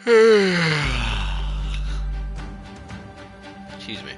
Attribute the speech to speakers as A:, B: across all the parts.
A: Excuse me.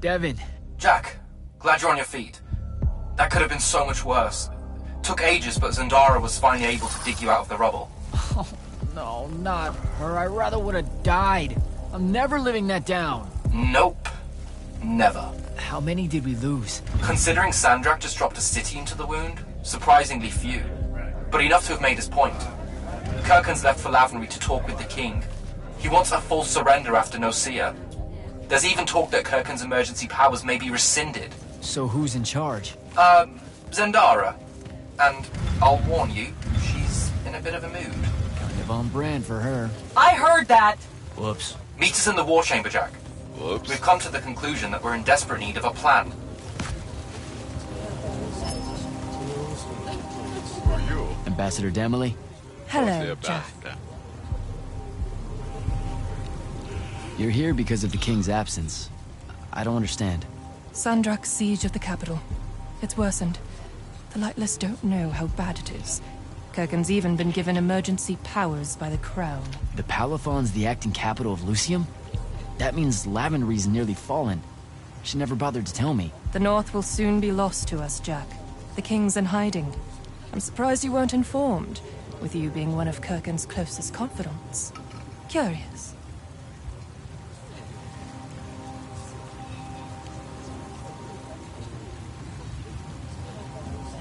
B: Devin.
C: Jack, glad you're on your feet. That could have been so much worse. Took ages, but Zendara was finally able to dig you out of the rubble.
B: Oh, no, not her. I rather would have died. I'm never living that down.
C: Nope. Never.
B: How many did we lose?
C: Considering Sandrak just dropped a city into the wound, surprisingly few. But enough to have made his point. Kirkhan's left for Lavenry to talk with the king. He wants a full surrender after Nocia. There's even talk that Kirkhan's emergency powers may be rescinded.
B: So who's in charge?
C: Zendara. And I'll warn you, she's in a bit of a mood.
B: Kind of on brand for her.
D: I heard that!
B: Whoops.
C: Meet us in the war chamber, Jack.
A: Whoops.
C: We've come to the conclusion that we're in desperate need of a plan.
A: Who are you?
B: Ambassador Damley?
D: Hello, Jack.
B: You're here because of the king's absence. I don't understand.
D: Sandrak's siege of the capital. It's worsened. The Lightless don't know how bad it is. Kirkhan's even been given emergency powers by the crown.
B: The Palathon's the acting capital of Lucium? That means Lavenry's nearly fallen. She never bothered to tell me.
D: The North will soon be lost to us, Jack. The king's in hiding. I'm surprised you weren't informed, with you being one of Kirkhan's closest confidants. Curious.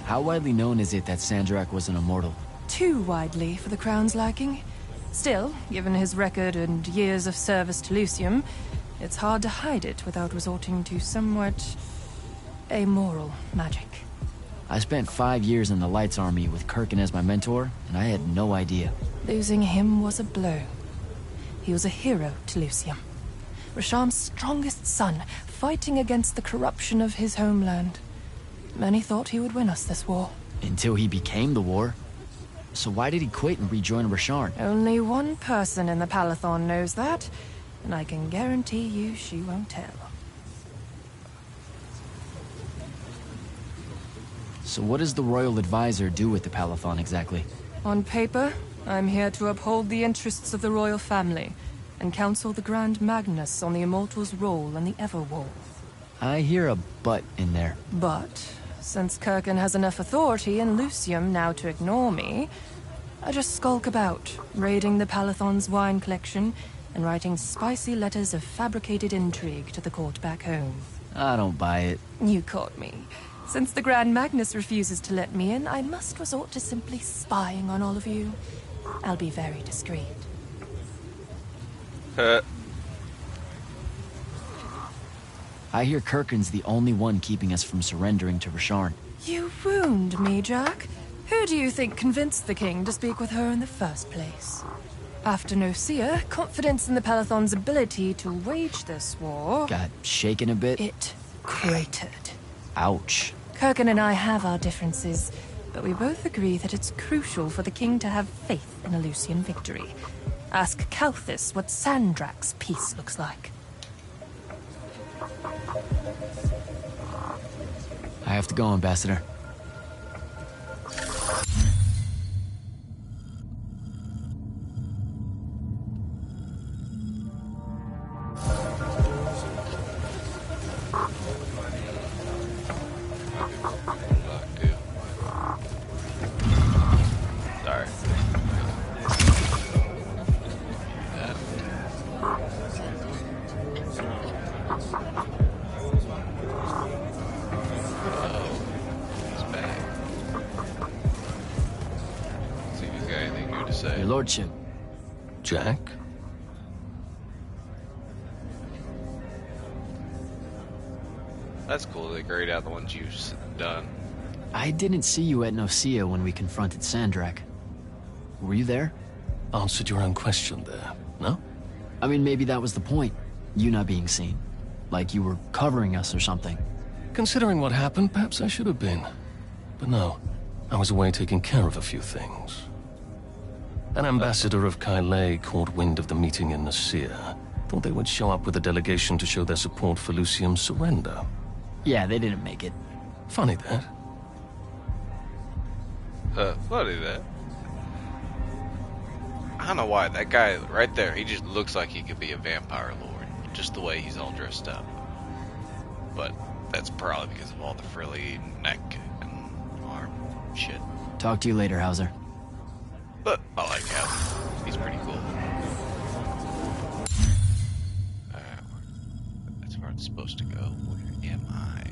B: How widely known is it that Sandrak was an immortal?
D: Too widely for the crown's liking. Still, given his record and years of service to Lucium, it's hard to hide it without resorting to somewhat amoral magic.
B: I spent 5 years in the Lights Army with Kirkhan as my mentor, and I had no idea.
D: Losing him was a blow. He was a hero to Lucium. Rasham's strongest son, fighting against the corruption of his homeland. Many thought he would win us this war.
B: Until he became the war. So why did he quit and rejoin Rasharn?
D: Only one person in the Palathon knows that, and I can guarantee you she won't tell.
B: So what does the Royal Advisor do with the Palathon exactly?
D: On paper, I'm here to uphold the interests of the royal family, and counsel the Grand Magnus on the Immortals' role in the Everwar.
B: I hear a but in there.
D: But since Kirkhan has enough authority in Lucium now to ignore me, I just skulk about, raiding the Palathon's wine collection and writing spicy letters of fabricated intrigue to the court back home.
B: I don't buy it.
D: You caught me. Since the Grand Magnus refuses to let me in, I must resort to simply spying on all of you. I'll be very discreet.
B: I hear Kirkhan's the only one keeping us from surrendering to Rasharn.
D: You wound me, Jack. Who do you think convinced the king to speak with her in the first place? After Nocia, confidence in the Palathon's ability to wage this war...
B: Got shaken a bit?
D: It cratered.
B: Ouch.
D: Kirkhan and I have our differences, but we both agree that it's crucial for the king to have faith in a Lucian victory. Ask Kalthis what Sandrak's peace looks like.
B: I have to go, Ambassador.
A: Sorry. He's back. See if he's got anything new to say.
B: Your lordship.
E: Jack?
A: That's cool. They grayed out the ones you've done.
B: I didn't see you at Nicaea when we confronted Sandrak. Were you there?
E: Answered your own question there, no?
B: I mean, maybe that was the point. You not being seen. Like you were covering us or something.
E: Considering what happened, perhaps I should have been. But no, I was away taking care of a few things. An ambassador of Kylay caught wind of the meeting in Nicaea. Thought they would show up with a delegation to show their support for Lucium's surrender.
B: Yeah, they didn't make it.
E: Funny that.
A: Funny that. I don't know why. That guy right there, he just looks like he could be a vampire lord. Just the way he's all dressed up. But that's probably because of all the frilly neck and arm shit.
B: Talk to you later, Hauser.
A: But I like Hauser. He's pretty cool. That's where it's supposed to go. Where am I?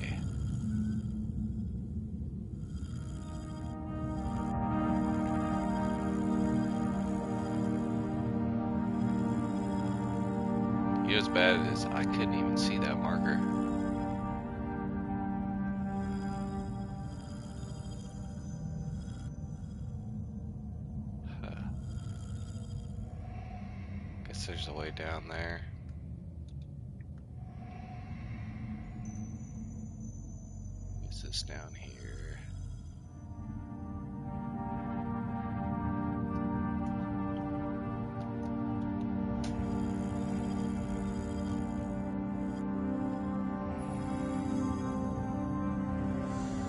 A: You know what's bad is I couldn't even see that marker. Guess there's a way down there. Is this down here?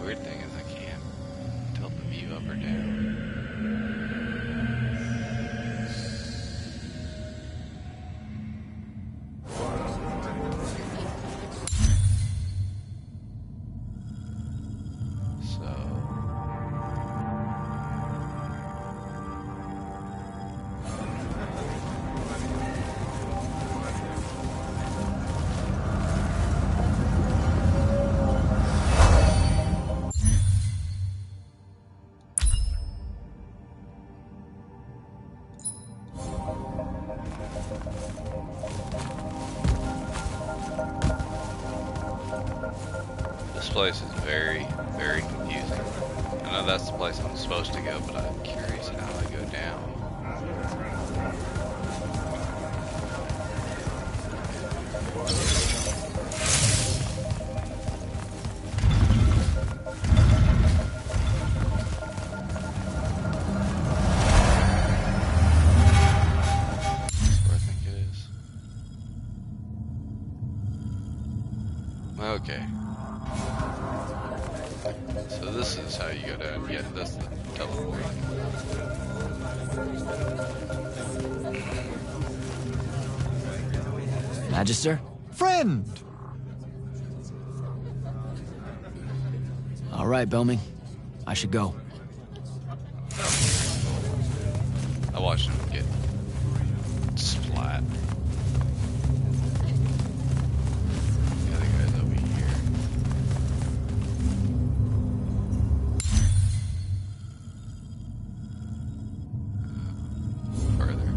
A: Weird thing is I can't tilt the view up or down. This place is very, very confusing. I know that's the place I'm supposed to go, but I'm curious how I go down. That's where I think it is. Okay. So this is how you go down. Yeah, that's the teleport.
B: Magister?
F: Friend!
B: All right, Belming. I should go.
A: I watched him get splat. The other guy's over here. Further.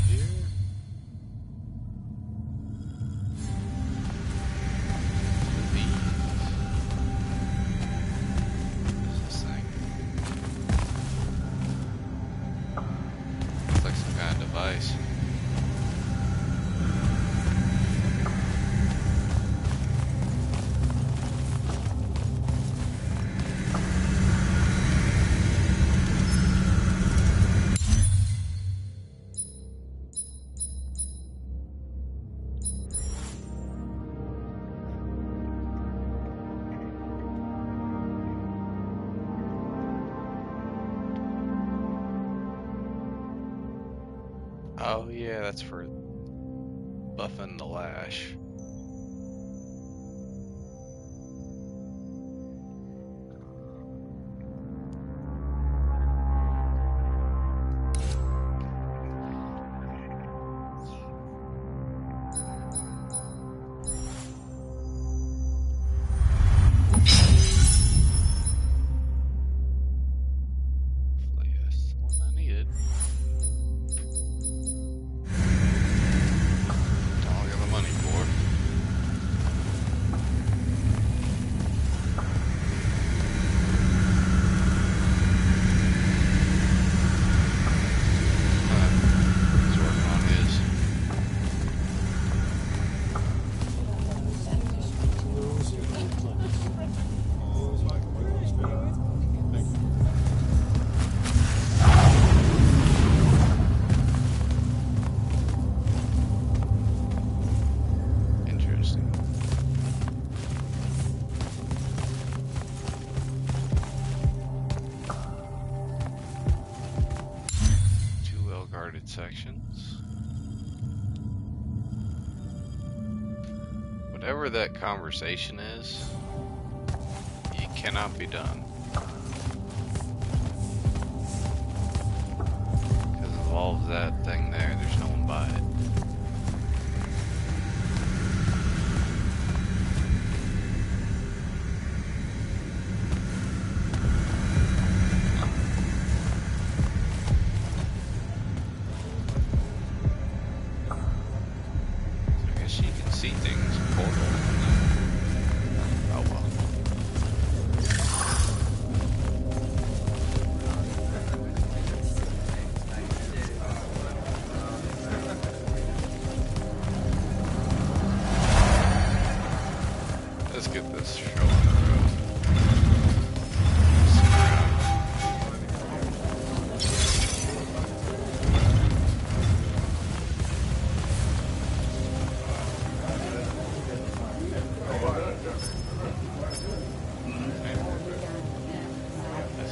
A: Here. Oh yeah, that's for buffing the lash. Hopefully that's the one I needed. That's all I got the money for. He's working on his. Interesting. Two well-guarded sections. Whatever that conversation is, it cannot be done. Because of all of that thing there, there's no one by it. So I guess you can see things portal. Oh well. Let's get this show on the road.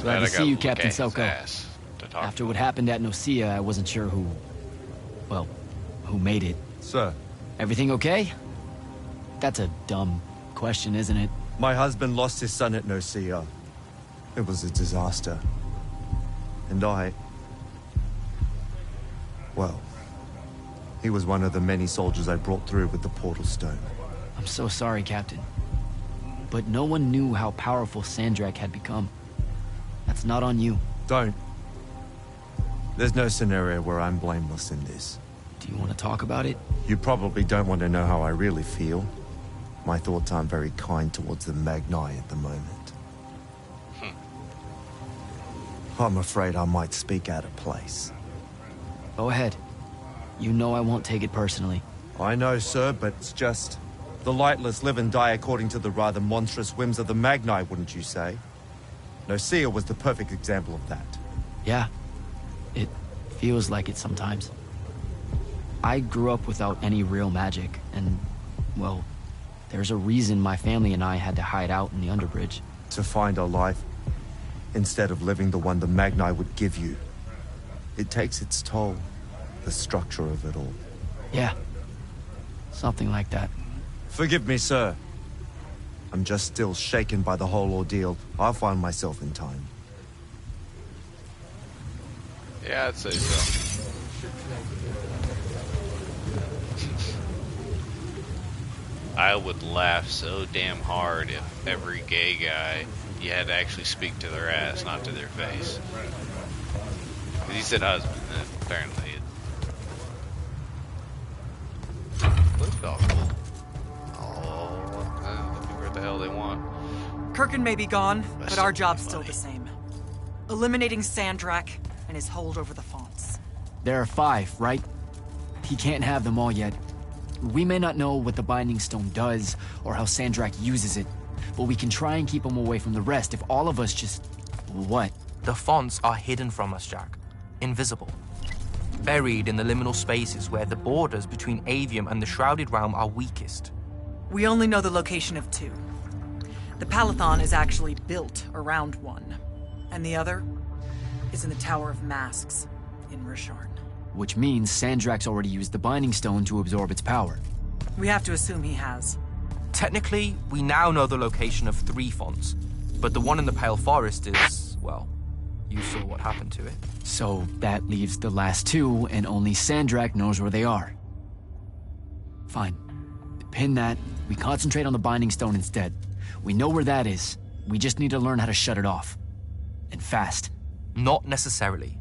B: Glad to see you, Captain Selko.
A: After
B: After what happened at Nocia, I wasn't sure who... well, who made it.
F: Sir,
B: Everything okay? That's a dumb question, isn't it?
F: my husband lost his son at Nocia. It was a disaster. And well, he was one of the many soldiers I brought through with the portal stone.
B: I'm so sorry, Captain. But no one knew how powerful Sandrak had become. That's not on you.
F: Don't. There's no scenario where I'm blameless in this.
B: Do you want to talk about it?
F: You probably don't want to know how I really feel. My thoughts aren't very kind towards the Magni at the moment. I'm afraid I might speak out of place.
B: Go ahead. You know I won't take it personally.
F: I know, sir, but it's just... the lightless live and die according to the rather monstrous whims of the Magni, wouldn't you say? Nocia was the perfect example of that.
B: Yeah. It feels like it sometimes. I grew up without any real magic, and, well, there's a reason my family and I had to hide out in the Underbridge.
F: To find a life, instead of living the one the Magni would give you. It takes its toll, the structure of it all.
B: Yeah. Something like that.
F: Forgive me, sir. I'm just still shaken by the whole ordeal. I'll find myself in time.
A: Yeah, I'd say so. I would laugh so damn hard if every gay guy you had to actually speak to their ass, not to their face. 'Cause he said husband, and apparently it looks all cool. Oh, let me where the hell they want.
G: Kirkin may be gone, but our job's still the same. Eliminating Sandrak and his hold over the fonts.
B: There are 5, right? He can't have them all yet. We may not know what the Binding Stone does, or how Sandrak uses it, but we can try and keep him away from the rest if all of us just... what?
H: The fonts are hidden from us, Jack. Invisible. Buried in the liminal spaces where the borders between Avium and the Shrouded Realm are weakest.
G: We only know the location of 2. The Palathon is actually built around one, and the other is in the Tower of Masks in Risharn.
B: which means Sandrak's already used the Binding Stone to absorb its power.
G: We have to assume he has.
H: Technically, we now know the location of 3 fonts, but the one in the Pale Forest is, well, you saw what happened to it.
B: So that leaves the last 2, and only Sandrak knows where they are. Fine. Pin that. We concentrate on the Binding Stone instead. We know where that is. We just need to learn how to shut it off. And fast.
H: Not necessarily.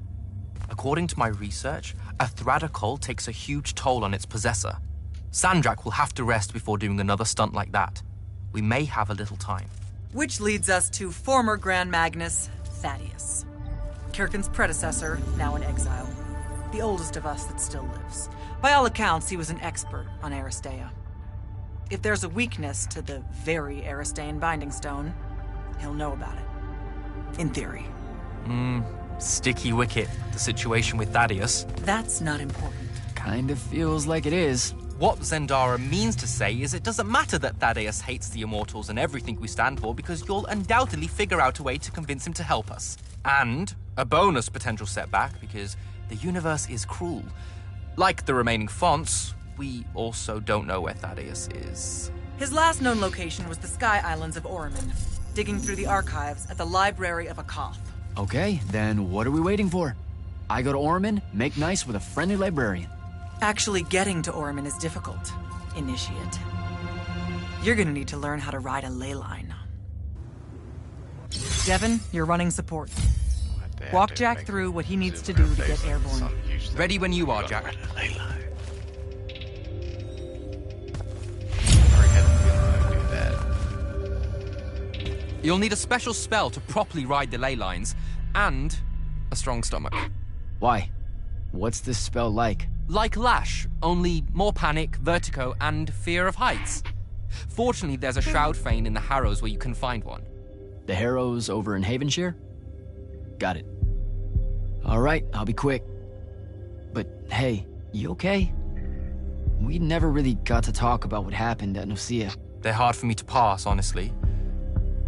H: According to my research, a Thradakol takes a huge toll on its possessor. Sandrak will have to rest before doing another stunt like that. We may have a little time.
G: Which leads us to former Grand Magnus, Thaddeus. Kirkin's predecessor, now in exile. The oldest of us that still lives. By all accounts, he was an expert on Aristea. If there's a weakness to the very Aristean Binding Stone, he'll know about it. In theory.
H: Sticky wicket, the situation with Thaddeus.
G: That's not important.
B: Kind of feels like it is.
H: What Zendara means to say is it doesn't matter that Thaddeus hates the Immortals and everything we stand for, because you'll undoubtedly figure out a way to convince him to help us. And a bonus potential setback, because the universe is cruel. Like the remaining fonts, we also don't know where Thaddeus is.
G: His last known location was the Sky Islands of Oromon, digging through the archives at the Library of Akoth.
B: Okay, then what are we waiting for? I go to Oromon, make nice with a friendly librarian.
G: Actually getting to Oromon is difficult, Initiate. You're gonna need to learn how to ride a ley line. Devin, you're running support. Walk Jack through what he needs to do to get airborne.
H: Ready when you are, Jack. You'll need a special spell to properly ride the ley lines, and a strong stomach.
B: Why? What's this spell like?
H: Like Lash, only more panic, vertigo, and fear of heights. Fortunately, there's a Shroud Fane in the Harrows where you can find one.
B: The Harrows over in Havenshire? Got it. All right, I'll be quick. But hey, you okay? We never really got to talk about what happened at Nicaea.
H: They're hard for me to pass, honestly.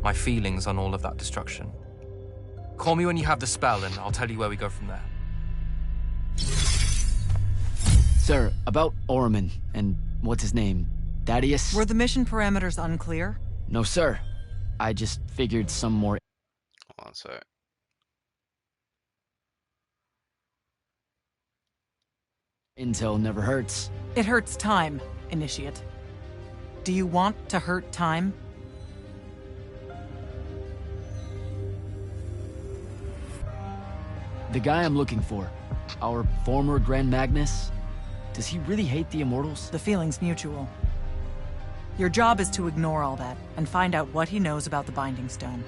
H: My feelings on all of that destruction. Call me when you have the spell, and I'll tell you where we go from there.
B: Sir, about Oromon and what's his name? Thaddeus?
G: Were the mission parameters unclear?
B: No, sir. I just figured some more
A: Hold on a sec.
B: intel never hurts.
G: It hurts time, Initiate. Do you want to hurt time?
B: The guy I'm looking for, our former Grand Magnus, does he really hate the Immortals?
G: The feeling's mutual. Your job is to ignore all that and find out what he knows about the Binding Stone.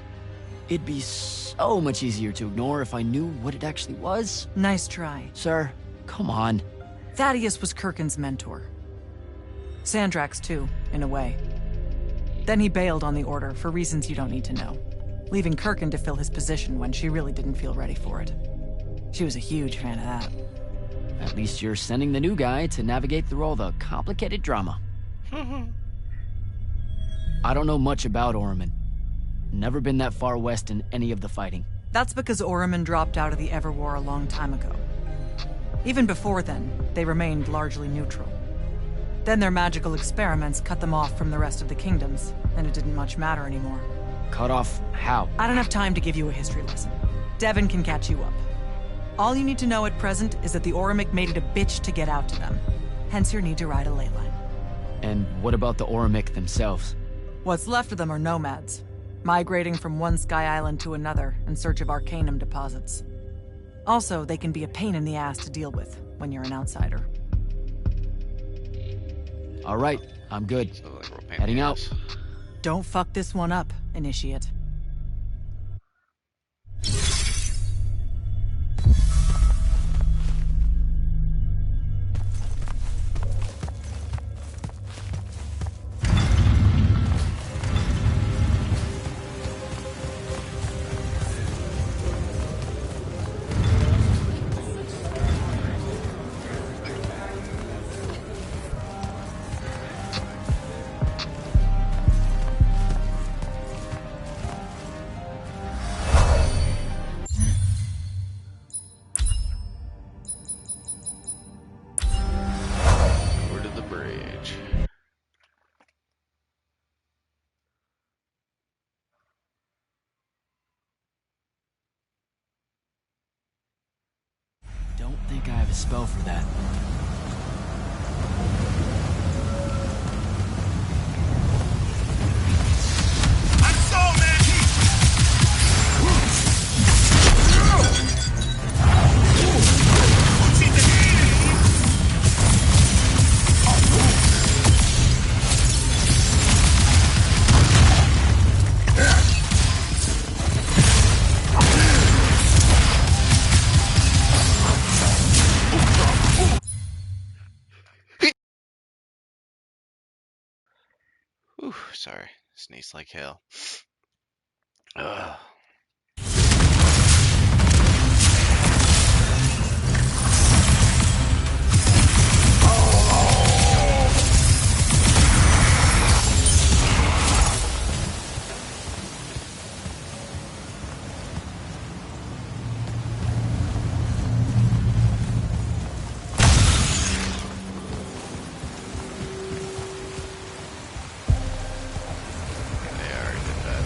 B: It'd be so much easier to ignore if I knew what it actually was.
G: Nice try.
B: Sir, come on.
G: Thaddeus was Kirkin's mentor. Sandrak's too, in a way. Then he bailed on the Order for reasons you don't need to know, leaving Kirkin to fill his position when she really didn't feel ready for it. She was a huge fan of that.
B: At least you're sending the new guy to navigate through all the complicated drama. I don't know much about Oromon. Never been that far west in any of the fighting.
G: That's because Oromon dropped out of the Everwar a long time ago. Even before then, they remained largely neutral. Then their magical experiments cut them off from the rest of the kingdoms, and it didn't much matter anymore.
B: Cut off how?
G: I don't have time to give you a history lesson. Devin can catch you up. All you need to know at present is that the Oromic made it a bitch to get out to them. Hence your need to ride a ley line.
B: And what about the Oromic themselves?
G: What's left of them are nomads, migrating from one sky island to another in search of arcanum deposits. Also, they can be a pain in the ass to deal with when you're an outsider.
B: All right, I'm good.
A: So, like, we're a pain in
B: Heading
A: the
B: out.
A: ass.
G: Don't fuck this one up, Initiate.
B: have a spell for that.
A: Whew, sorry. Sneeze like hell. Ugh. They already did that.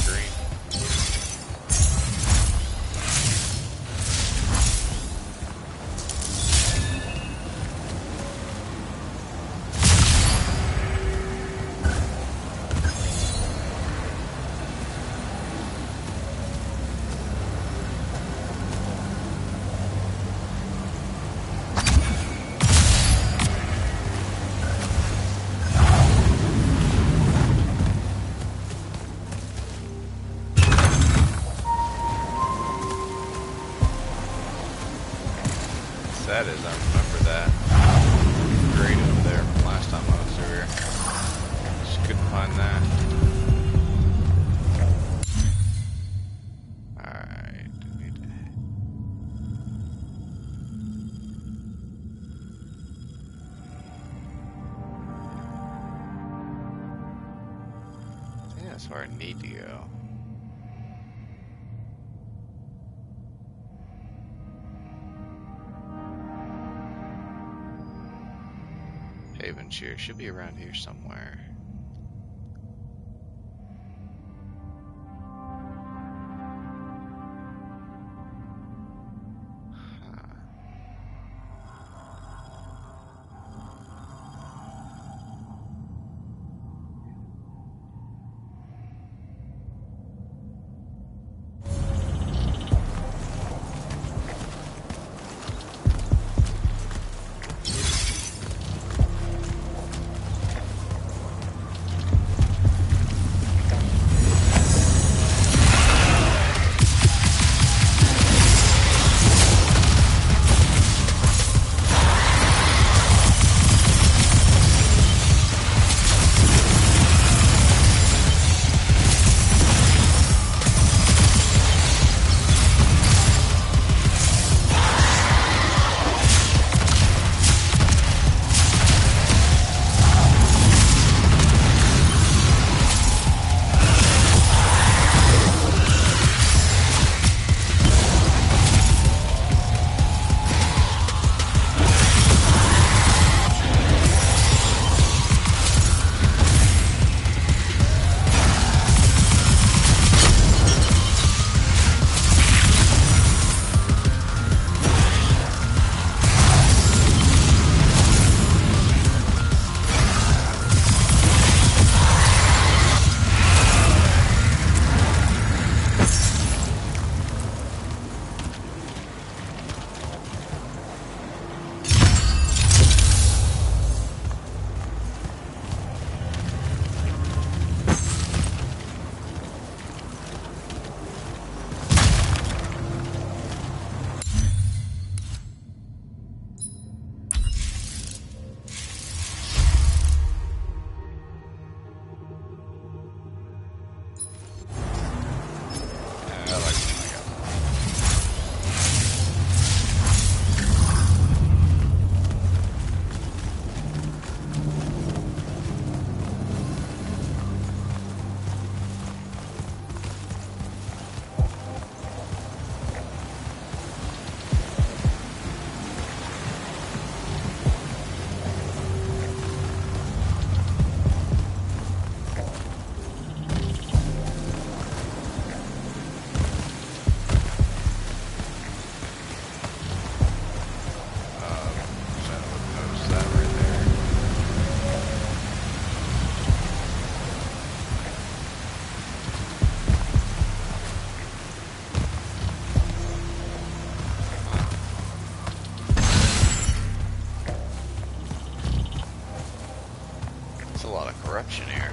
A: Green. That is, I remember that. Green over there from last time I was through here. Just couldn't find that. Alright. I think that's where I need to go. Havenshire should be around here somewhere. Huh. lot of corruption here.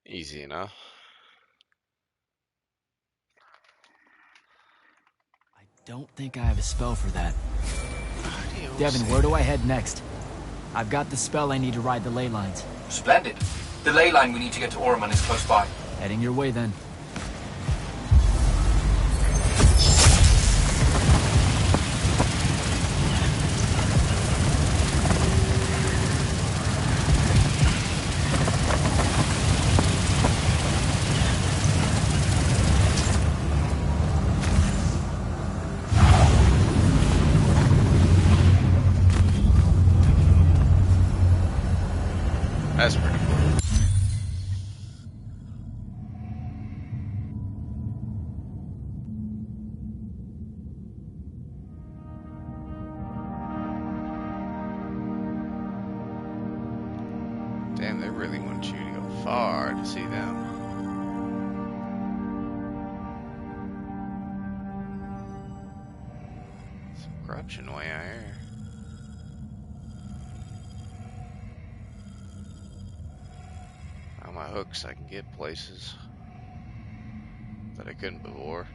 A: Easy enough.
B: I don't think I have a spell for that.
A: Adios.
B: Devin, where do I head next? I've got the spell I need to ride the ley lines.
C: Splendid. The ley line we need to get to Oromon is close by.
B: Heading your way then.
A: That's pretty cool. Damn, they really want you to go far to see them. Some corruption way out here. On my hooks, I can get places that I couldn't before.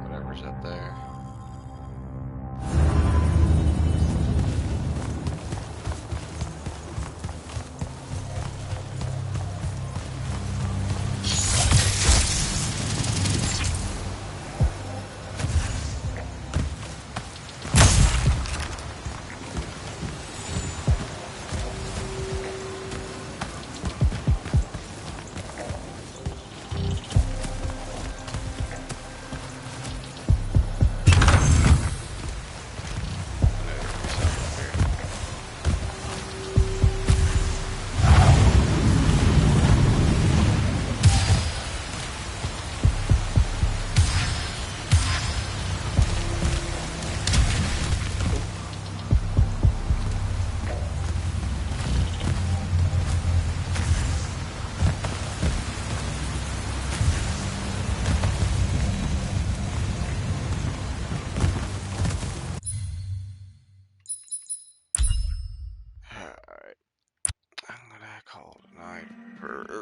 A: Whatever's up there.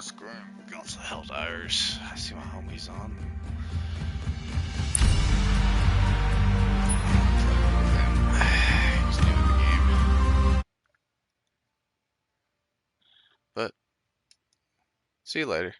A: screw him. Going to Helldires. I see my homies on. He's new to the game. But, see you later.